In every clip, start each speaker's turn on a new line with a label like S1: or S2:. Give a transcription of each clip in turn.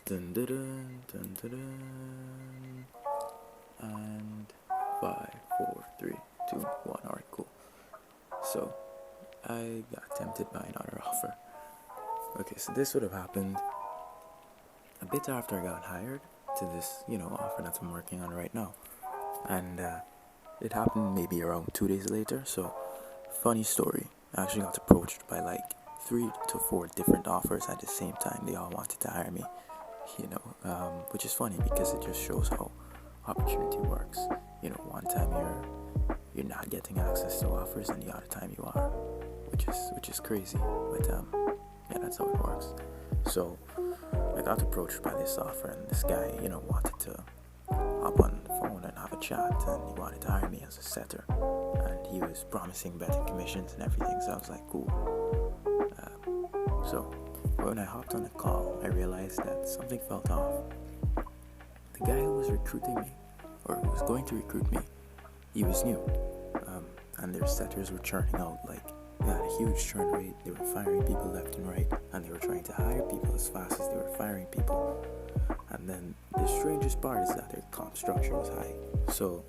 S1: Dun, dun, dun, dun, dun, dun. And 5, 4, 3, 2, 1. Alright, cool. So, I got tempted by another offer. Okay, so this would have happened a bit after I got hired to this, offer that I'm working on right now. And it happened maybe around 2 days later. So, funny story. I actually got approached by like 3 to 4 different offers at the same time. They all wanted to hire me, which is funny because it just shows how opportunity works. One time you're not getting access to offers, and the other time you are, which is crazy. But yeah, that's how it works. So I got approached by this offer, and this guy, wanted to hop on the phone and have a chat, and he wanted to hire me as a setter, and he was promising better commissions and everything. So I was like, cool. So when I hopped on the call, I realized that something felt off. The guy who was recruiting me, or who was going to recruit me, he was new, and their setters were churning out. Like, they had a huge churn rate. They were firing people left and right, and they were trying to hire people as fast as they were firing people. And then the strangest part is that their comp structure was high. So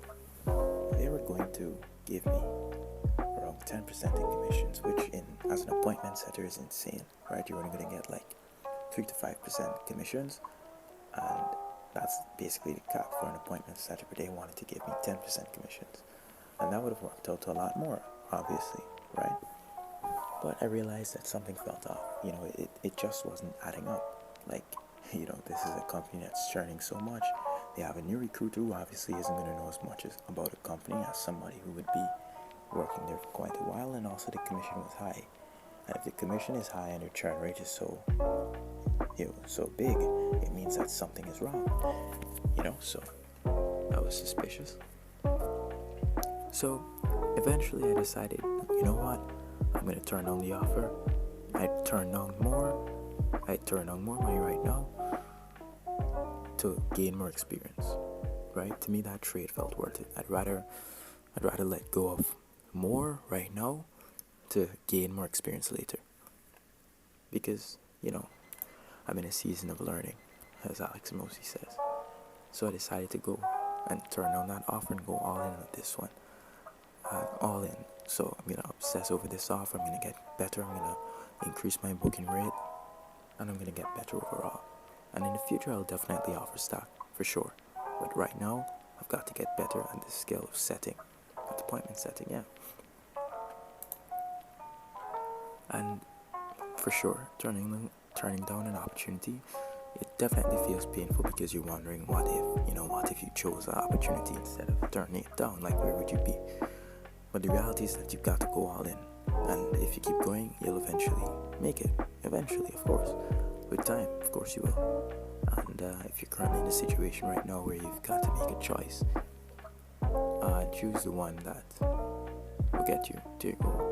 S1: they were going to give me around 10% in commissions, which as an appointment setter is insane, right? You're only going to get like 3 to 5% commissions, and that's basically the cap for an appointment setter. But they wanted to give me 10% commissions, and that would have worked out to a lot more, obviously, right? But I realized that something felt off. It just wasn't adding up. Like, this is a company that's churning so much. They have a new recruiter who obviously isn't going to know as much about a company as somebody who would be working there for quite a while, and also the commission was high. And if the commission is high and your churn rate is so big, it means that something is wrong. So I was suspicious. So eventually I decided, you know what? I'm going to turn down the offer. I turned down more money right now to gain more experience, right? To me, that trade felt worth it. I'd rather let go of more right now to gain more experience later, because I'm in a season of learning, as Alex Mosi says. So I decided to go and turn down that offer and go all in on this one. All in. So I'm gonna obsess over this offer. I'm gonna get better. I'm gonna increase my booking rate, and I'm gonna get better overall. And in the future, I'll definitely offer stock for sure. But right now, I've got to get better at the skill of setting, at appointment setting. Yeah. And for sure, turning down an opportunity, it definitely feels painful, because you're wondering what if you chose that opportunity instead of turning it down. Like, where would you be? But the reality is that you've got to go all in, and if you keep going, you'll eventually make it. Eventually, of course, with time, of course you will. And if you're currently in a situation right now where you've got to make a choice, choose the one that will get you to your goal.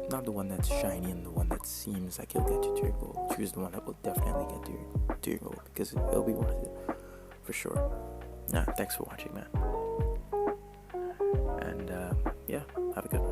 S1: Not the one that's shiny and the one that seems like it'll get you to your goal. Choose the one that will definitely get you to your goal, because it'll be worth it for sure. Thanks for watching, man. And yeah, have a good one.